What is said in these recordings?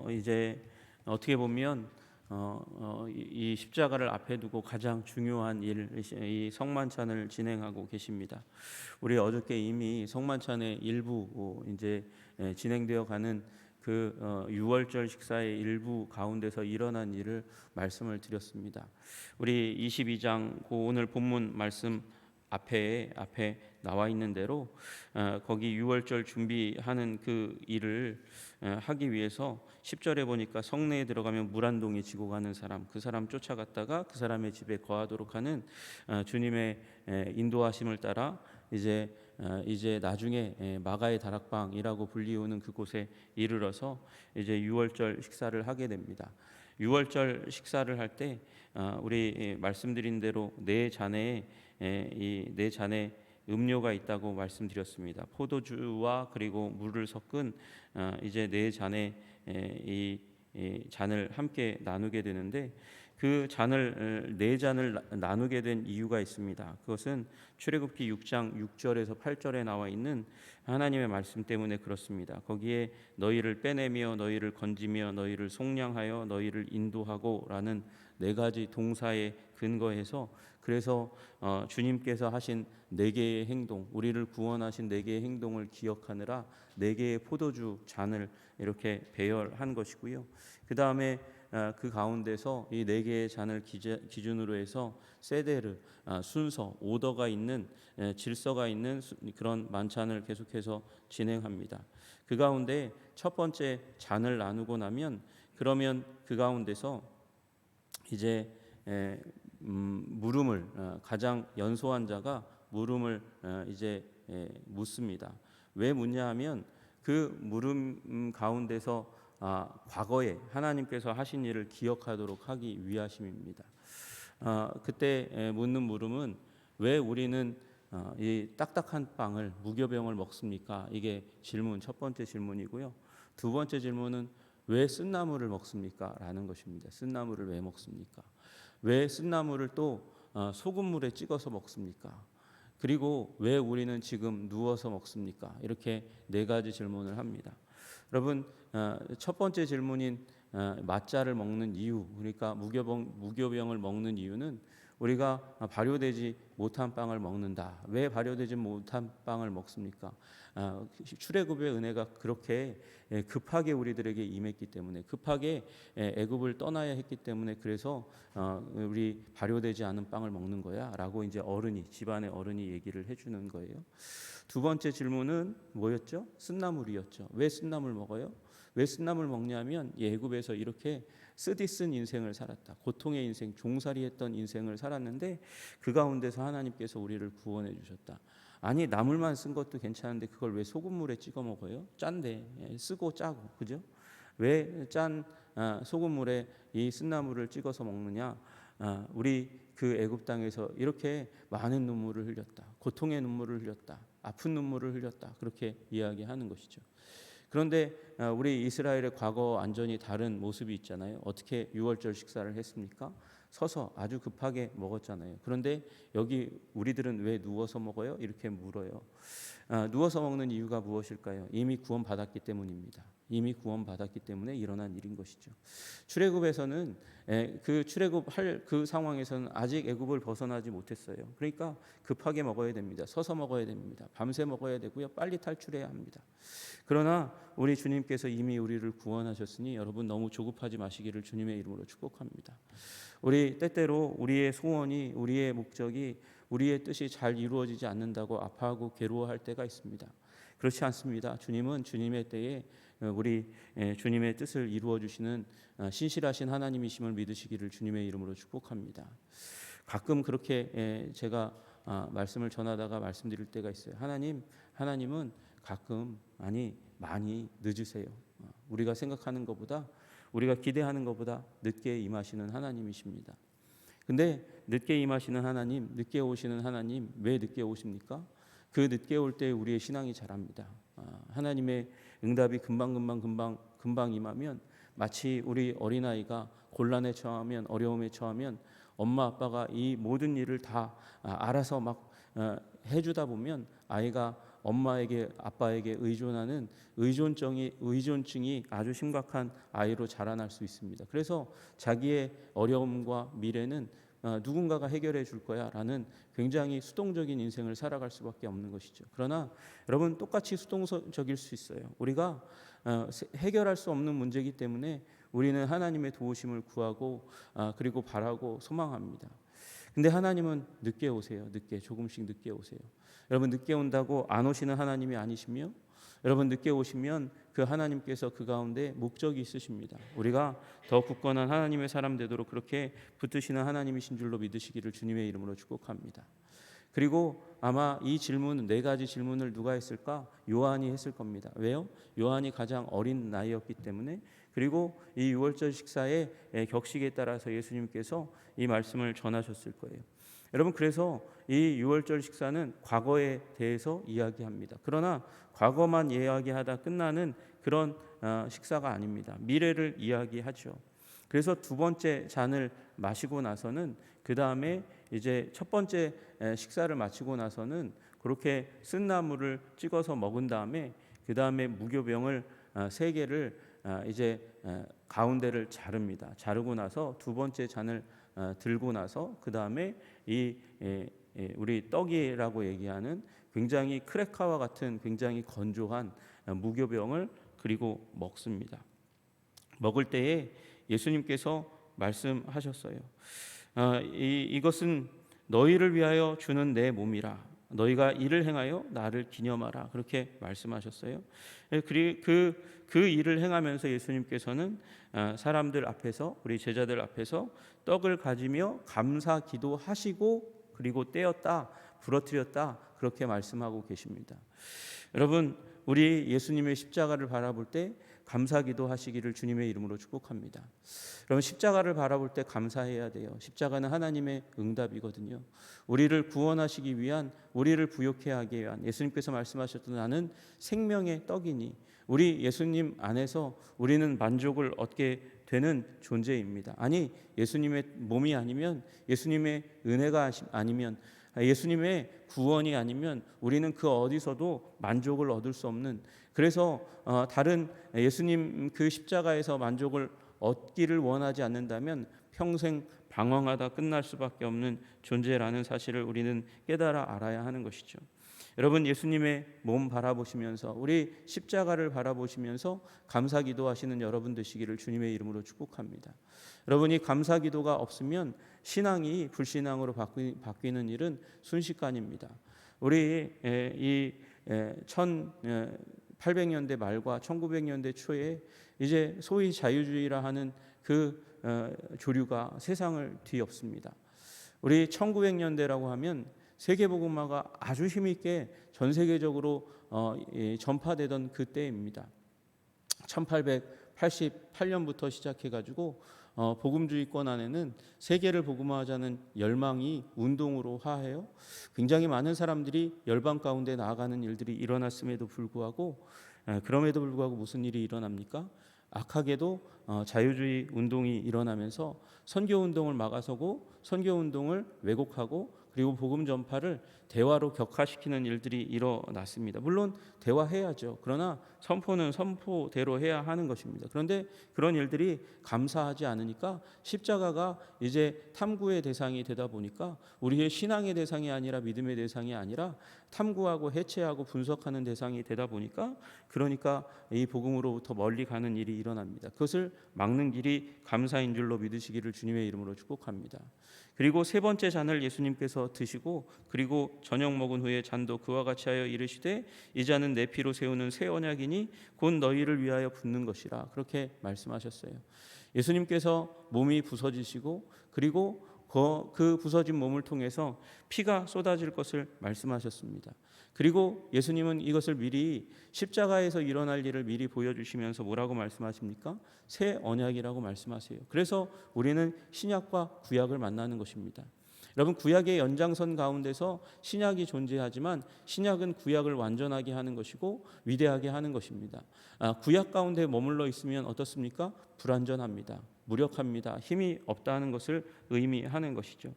이제 어떻게 보면 이 십자가를 앞에 두고 가장 중요한 일, 이 성만찬을 진행하고 계십니다. 우리 어저께 이미 성만찬의 일부 이제 진행되어 가는 그 유월절 식사의 일부 가운데서 일어난 일을 말씀을 드렸습니다. 우리 22장 오늘 본문 말씀 앞에 나와 있는 대로 거기 유월절 준비하는 그 일을 하기 위해서 10절에 보니까 성내에 들어가면 물 한 동이 지고 가는 사람, 그 사람 쫓아갔다가 그 사람의 집에 거하도록 하는 주님의 인도하심을 따라 이제 나중에 마가의 다락방이라고 불리우는 그곳에 이르러서 이제 유월절 식사를 하게 됩니다. 유월절 식사를 할 때 우리 말씀드린 대로 네 잔에 음료가 있다고 말씀드렸습니다. 포도주와 그리고 물을 섞은 이제 네 잔의 이 잔을 함께 나누게 되는데 그 잔을 네 잔을 나누게 된 이유가 있습니다. 그것은 출애굽기 6장 6절에서 8절에 나와 있는 하나님의 말씀 때문에 그렇습니다. 거기에 너희를 빼내며 너희를 건지며 너희를 속량하여 너희를 인도하고라는 네 가지 동사에 근거해서 그래서 주님께서 하신 네 개의 행동, 우리를 구원하신 네 개의 행동을 기억하느라 네 개의 포도주 잔을 이렇게 배열한 것이고요. 그 다음에 그 가운데서 이 네 개의 잔을 기준으로 해서 세데르, 순서, 오더가 있는 질서가 있는 그런 만찬을 계속해서 진행합니다. 그 가운데 첫 번째 잔을 나누고 나면 그러면 그 가운데서 이제 물음을 가장 연소한 자가 물음을 이제 묻습니다. 왜 묻냐 하면 그 물음 가운데서 과거에 하나님께서 하신 일을 기억하도록 하기 위하심입니다. 그때 묻는 물음은 왜 우리는 이 딱딱한 빵을 무교병을 먹습니까? 이게 질문 첫 번째 질문이고요. 두 번째 질문은 왜 쓴나물을 먹습니까? 라는 것입니다. 쓴나물을 왜 먹습니까? 왜 쓴나물을 또 소금물에 찍어서 먹습니까? 그리고 왜 우리는 지금 누워서 먹습니까? 이렇게 네 가지 질문을 합니다. 여러분, 첫 번째 질문인 맞자를 먹는 이유, 그러니까 무교병을 먹는 이유는 우리가 발효되지 못한 빵을 먹는다. 왜 발효되지 못한 빵을 먹습니까? 출애굽의 은혜가 그렇게 급하게 우리들에게 임했기 때문에, 급하게 애굽을 떠나야 했기 때문에 그래서 우리 발효되지 않은 빵을 먹는 거야라고 이제 집안의 어른이 얘기를 해주는 거예요. 두 번째 질문은 뭐였죠? 쓴나물이었죠. 왜 쓴나물 먹어요? 왜 쓴나물 먹냐면 애굽에서 이렇게 쓰디쓴 인생을 살았다. 고통의 인생, 종살이했던 인생을 살았는데 그 가운데서 하나님께서 우리를 구원해 주셨다. 아니 나물만 쓴 것도 괜찮은데 그걸 왜 소금물에 찍어 먹어요? 짠데 쓰고 짜고 그죠? 왜 짠 소금물에 이 쓴나물을 찍어서 먹느냐? 우리 그 애굽 땅에서 이렇게 많은 눈물을 흘렸다. 고통의 눈물을 흘렸다. 아픈 눈물을 흘렸다. 그렇게 이야기하는 것이죠. 그런데 우리 이스라엘의 과거 완전히 다른 모습이 있잖아요. 어떻게 유월절 식사를 했습니까? 서서 아주 급하게 먹었잖아요. 그런데 여기 우리들은 왜 누워서 먹어요? 이렇게 물어요. 누워서 먹는 이유가 무엇일까요? 이미 구원받았기 때문입니다. 이미 구원받았기 때문에 일어난 일인 것이죠. 출애굽에서는 그 출애굽할 그 상황에서는 아직 애굽을 벗어나지 못했어요. 그러니까 급하게 먹어야 됩니다. 서서 먹어야 됩니다. 밤새 먹어야 되고요. 빨리 탈출해야 합니다. 그러나 우리 주님께서 이미 우리를 구원하셨으니 여러분 너무 조급하지 마시기를 주님의 이름으로 축복합니다. 우리 때때로 우리의 소원이, 우리의 목적이, 우리의 뜻이 잘 이루어지지 않는다고 아파하고 괴로워할 때가 있습니다. 그렇지 않습니다. 주님은 주님의 때에 우리 주님의 뜻을 이루어 주시는 신실하신 하나님이심을 믿으시기를 주님의 이름으로 축복합니다. 가끔 그렇게 제가 말씀을 전하다가 말씀드릴 때가 있어요. 하나님은 가끔 많이 늦으세요. 우리가 생각하는 것보다, 우리가 기대하는 것보다 늦게 임하시는 하나님이십니다. 근데 늦게 임하시는 하나님, 늦게 오시는 하나님, 왜 늦게 오십니까? 그 늦게 올 때 우리의 신앙이 자랍니다. 하나님의 응답이 금방 임하면 마치 우리 어린아이가 곤란에 처하면, 어려움에 처하면 엄마 아빠가 이 모든 일을 다 알아서 막 해주다 보면 아이가 엄마에게 아빠에게 의존하는 의존증이 아주 심각한 아이로 자라날 수 있습니다. 그래서 자기의 어려움과 미래는 누군가가 해결해 줄 거야라는 굉장히 수동적인 인생을 살아갈 수밖에 없는 것이죠. 그러나 여러분 똑같이 수동적일 수 있어요. 우리가 해결할 수 없는 문제이기 때문에 우리는 하나님의 도우심을 구하고 그리고 바라고 소망합니다. 근데 하나님은 늦게 오세요. 조금씩 늦게 오세요. 여러분 늦게 온다고 안 오시는 하나님이 아니시며 여러분 늦게 오시면 그 하나님께서 그 가운데 목적이 있으십니다. 우리가 더 굳건한 하나님의 사람 되도록 그렇게 붙드시는 하나님이신 줄로 믿으시기를 주님의 이름으로 축복합니다. 그리고 아마 이 질문 4가지 질문을 누가 했을까? 요한이 했을 겁니다. 왜요? 요한이 가장 어린 나이였기 때문에. 그리고 이 유월절 식사의 격식에 따라서 예수님께서 이 말씀을 전하셨을 거예요. 여러분 그래서 이 유월절 식사는 과거에 대해서 이야기합니다. 그러나 과거만 이야기하다 끝나는 그런 식사가 아닙니다. 미래를 이야기하죠. 그래서 2번째 잔을 마시고 나서는 그 다음에 이제 첫 번째 식사를 마치고 나서는 그렇게 쓴 나물을 찍어서 먹은 다음에 그 다음에 무교병을 3개를 이제 가운데를 자릅니다. 자르고 나서 2번째 잔을 들고 나서 그 다음에 우리 떡이라고 얘기하는 굉장히 크래카와 같은 굉장히 건조한 무교병을 그리고 먹습니다. 먹을 때에 예수님께서 말씀하셨어요. 이것은 너희를 위하여 주는 내 몸이라. 너희가 이를 행하여 나를 기념하라. 그렇게 말씀하셨어요. 그 일을 행하면서 예수님께서는 사람들 앞에서 우리 제자들 앞에서 떡을 가지며 감사 기도하시고 그리고 떼었다 부러뜨렸다 그렇게 말씀하고 계십니다. 여러분 우리 예수님의 십자가를 바라볼 때 감사 기도하시기를 주님의 이름으로 축복합니다. 여러분 십자가를 바라볼 때 감사해야 돼요. 십자가는 하나님의 응답이거든요. 우리를 구원하시기 위한 우리를 부욕해 하기 위한 예수님께서 말씀하셨던 나는 생명의 떡이니 우리 예수님 안에서 우리는 만족을 얻게 되는 존재입니다. 아니 예수님의 몸이 아니면 예수님의 은혜가 아니면 예수님의 구원이 아니면 우리는 그 어디서도 만족을 얻을 수 없는 그래서 다른 예수님 그 십자가에서 만족을 얻기를 원하지 않는다면 평생 방황하다 끝날 수밖에 없는 존재라는 사실을 우리는 깨달아 알아야 하는 것이죠. 여러분 예수님의 몸 바라보시면서 우리 십자가를 바라보시면서 감사 기도하시는 여러분 되시기를 주님의 이름으로 축복합니다. 여러분이 감사 기도가 없으면 신앙이 불신앙으로 바뀌는 일은 순식간입니다. 우리 이 1800년대 말과 1900년대 초에 이제 소위 자유주의라 하는 그 조류가 세상을 뒤엎습니다. 우리 1900년대라고 하면 세계복음화가 아주 힘있게 전 세계적으로 전파되던 그때입니다. 1888년부터 시작해가지고 복음주의권 안에는 세계를 복음화하자는 열망이 운동으로 화해요. 굉장히 많은 사람들이 열방 가운데 나아가는 일들이 일어났음에도 불구하고 무슨 일이 일어납니까? 악하게도 자유주의 운동이 일어나면서 선교운동을 막아서고 선교운동을 왜곡하고 그리고 복음 전파를 대화로 격화시키는 일들이 일어났습니다. 물론 대화해야죠. 그러나 선포는 선포대로 해야 하는 것입니다. 그런데 그런 일들이 감사하지 않으니까 십자가가 이제 탐구의 대상이 되다 보니까 우리의 신앙의 대상이 아니라 믿음의 대상이 아니라 탐구하고 해체하고 분석하는 대상이 되다 보니까 그러니까 이 복음으로부터 멀리 가는 일이 일어납니다. 그것을 막는 길이 감사인 줄로 믿으시기를 주님의 이름으로 축복합니다. 그리고 3번째 잔을 예수님께서 드시고 그리고 저녁 먹은 후에 잔도 그와 같이 하여 이르시되 이 잔은 내 피로 세우는 새 언약이니 곧 너희를 위하여 붓는 것이라 그렇게 말씀하셨어요. 예수님께서 몸이 부서지시고 그리고 그 부서진 몸을 통해서 피가 쏟아질 것을 말씀하셨습니다. 그리고 예수님은 이것을 미리 십자가에서 일어날 일을 미리 보여주시면서 뭐라고 말씀하십니까? 새 언약이라고 말씀하세요. 그래서 우리는 신약과 구약을 만나는 것입니다. 여러분, 구약의 연장선 가운데서 신약이 존재하지만 신약은 구약을 완전하게 하는 것이고 위대하게 하는 것입니다. 구약 가운데 머물러 있으면 어떻습니까? 불완전합니다. 무력합니다. 힘이 없다는 것을 의미하는 것이죠.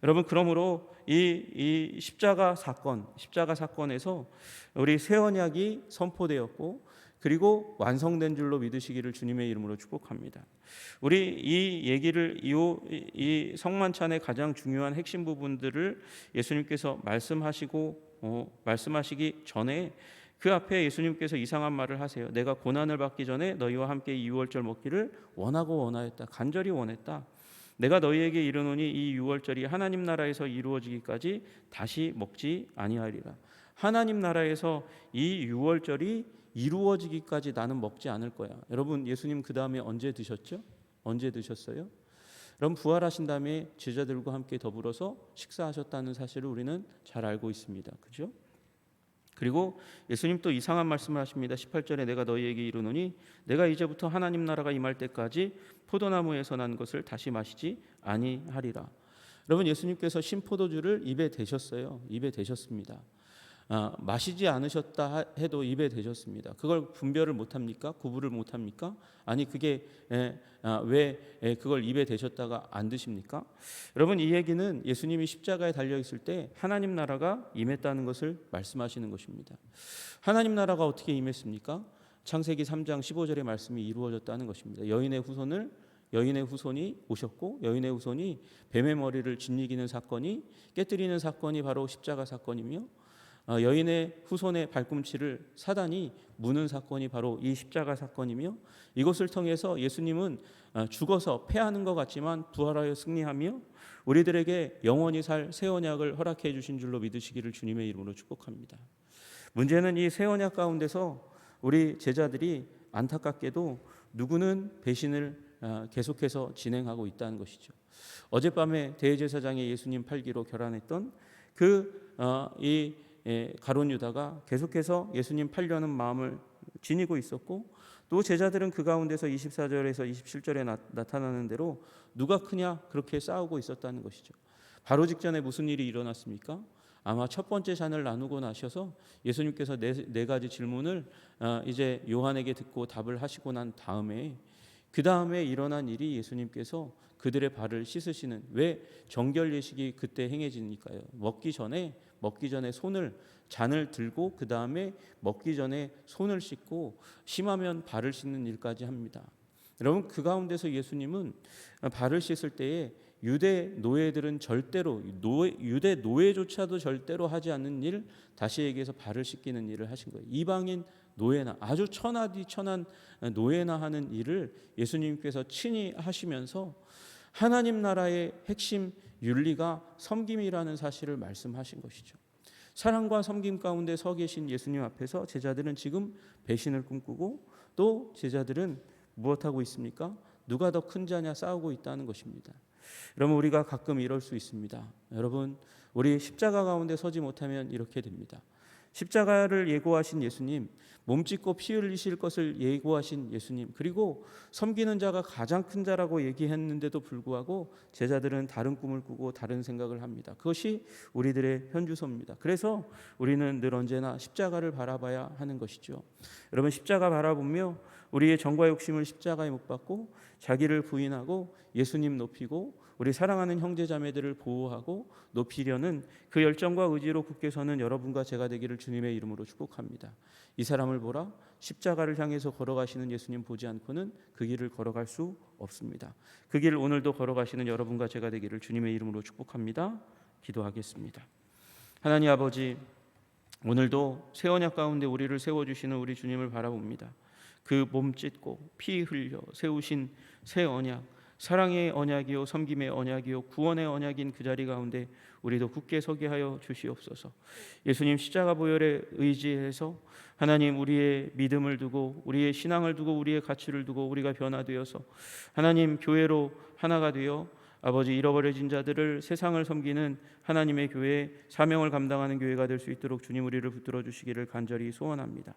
여러분, 그러므로 이 십자가 사건에서 우리 새 언약이 선포되었고 그리고 완성된 줄로 믿으시기를 주님의 이름으로 축복합니다. 우리 이 얘기를 이 성만찬의 가장 중요한 핵심 부분들을 예수님께서 말씀하시기 전에 그 앞에 예수님께서 이상한 말을 하세요. 내가 고난을 받기 전에 너희와 함께 이 유월절 먹기를 원하였다. 간절히 원했다. 내가 너희에게 이르노니 이 유월절이 하나님 나라에서 이루어지기까지 다시 먹지 아니하리라. 하나님 나라에서 이 유월절이 이루어지기까지 나는 먹지 않을 거야. 여러분, 예수님 그 다음에 언제 드셨죠? 언제 드셨어요? 여러분, 부활하신 다음에 제자들과 함께 더불어서 식사하셨다는 사실을 우리는 잘 알고 있습니다. 그죠? 그리고 예수님 또 이상한 말씀을 하십니다. 18절에 내가 너희에게 이르노니 내가 이제부터 하나님 나라가 임할 때까지 포도나무에서 난 것을 다시 마시지 아니하리라. 여러분, 예수님께서 신포도주를 입에 대셨어요. 입에 대셨습니다. 마시지 않으셨다 해도 입에 대셨습니다. 그걸 분별을 못합니까? 구분을 못합니까? 아니, 그게 왜 그걸 입에 대셨다가 안 드십니까? 여러분, 이 얘기는 예수님이 십자가에 달려 있을 때 하나님 나라가 임했다는 것을 말씀하시는 것입니다. 하나님 나라가 어떻게 임했습니까? 창세기 3장 15절의 말씀이 이루어졌다는 것입니다. 여인의 후손이 오셨고 여인의 후손이 뱀의 머리를 짓이기는 사건이 깨뜨리는 사건이 바로 십자가 사건이며 여인의 후손의 발꿈치를 사단이 무는 사건이 바로 이 십자가 사건이며 이것을 통해서 예수님은 죽어서 패하는 것 같지만 부활하여 승리하며 우리들에게 영원히 살 새 언약을 허락해 주신 줄로 믿으시기를 주님의 이름으로 축복합니다. 문제는 이 새 언약 가운데서 우리 제자들이 안타깝게도 누구는 배신을 계속해서 진행하고 있다는 것이죠. 어젯밤에 대제사장이 예수님 팔기로 결단했던 이 가룟 유다가 계속해서 예수님 팔려는 마음을 지니고 있었고 또 제자들은 그 가운데서 24절에서 27절에 나타나는 대로 누가 크냐 그렇게 싸우고 있었다는 것이죠. 바로 직전에 무슨 일이 일어났습니까? 아마 첫 번째 잔을 나누고 나셔서 예수님께서 네 가지 질문을 이제 요한에게 듣고 답을 하시고 난 다음에 그 다음에 일어난 일이 예수님께서 그들의 발을 씻으시는, 왜 정결 예식이 그때 행해지니까요. 먹기 전에 잔을 들고 그 다음에 먹기 전에 손을 씻고 심하면 발을 씻는 일까지 합니다. 여러분, 그 가운데서 예수님은 발을 씻을 때에 유대 노예들은 유대 노예조차도 절대로 하지 않는 일, 다시 얘기해서 발을 씻기는 일을 하신 거예요. 이방인 노예나 아주 천하디 천한 노예나 하는 일을 예수님께서 친히 하시면서 하나님 나라의 핵심 윤리가 섬김이라는 사실을 말씀하신 것이죠. 사랑과 섬김 가운데 서 계신 예수님 앞에서 제자들은 지금 배신을 꿈꾸고 또 제자들은 무엇하고 있습니까? 누가 더 큰 자냐 싸우고 있다는 것입니다. 여러분, 우리가 가끔 이럴 수 있습니다. 여러분, 우리 십자가 가운데 서지 못하면 이렇게 됩니다. 십자가를 예고하신 예수님, 몸짓고 피 흘리실 것을 예고하신 예수님, 그리고 섬기는 자가 가장 큰 자라고 얘기했는데도 불구하고 제자들은 다른 꿈을 꾸고 다른 생각을 합니다. 그것이 우리들의 현주소입니다. 그래서 우리는 늘 언제나 십자가를 바라봐야 하는 것이죠. 여러분, 십자가 바라보며 우리의 정과 욕심을 십자가에 못 박고 자기를 부인하고 예수님 높이고 우리 사랑하는 형제 자매들을 보호하고 높이려는 그 열정과 의지로 굳게 서는 여러분과 제가 되기를 주님의 이름으로 축복합니다. 이 사람을 보라, 십자가를 향해서 걸어가시는 예수님 보지 않고는 그 길을 걸어갈 수 없습니다. 그 길을 오늘도 걸어가시는 여러분과 제가 되기를 주님의 이름으로 축복합니다. 기도하겠습니다. 하나님 아버지, 오늘도 새 언약 가운데 우리를 세워주시는 우리 주님을 바라봅니다. 그 몸 찢고 피 흘려 세우신 새 언약, 사랑의 언약이요 섬김의 언약이요 구원의 언약인 그 자리 가운데 우리도 굳게 서게 하여 주시옵소서. 예수님 십자가 보혈에 의지해서 하나님, 우리의 믿음을 두고 우리의 신앙을 두고 우리의 가치를 두고 우리가 변화되어서 하나님 교회로 하나가 되어 아버지, 잃어버려진 자들을, 세상을 섬기는 하나님의 교회, 사명을 감당하는 교회가 될 수 있도록 주님 우리를 붙들어 주시기를 간절히 소원합니다.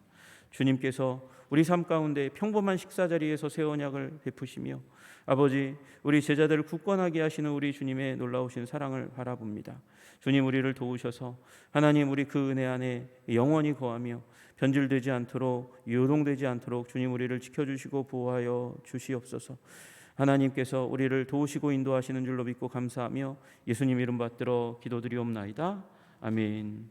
주님께서 우리 삶 가운데 평범한 식사 자리에서 새 언약을 베푸시며 아버지 우리 제자들을 굳건하게 하시는 우리 주님의 놀라우신 사랑을 바라봅니다. 주님 우리를 도우셔서 하나님 우리 그 은혜 안에 영원히 거하며 변질되지 않도록 요동되지 않도록 주님 우리를 지켜주시고 보호하여 주시옵소서. 하나님께서 우리를 도우시고 인도하시는 줄로 믿고 감사하며 예수님 이름 받들어 기도드리옵나이다. 아멘.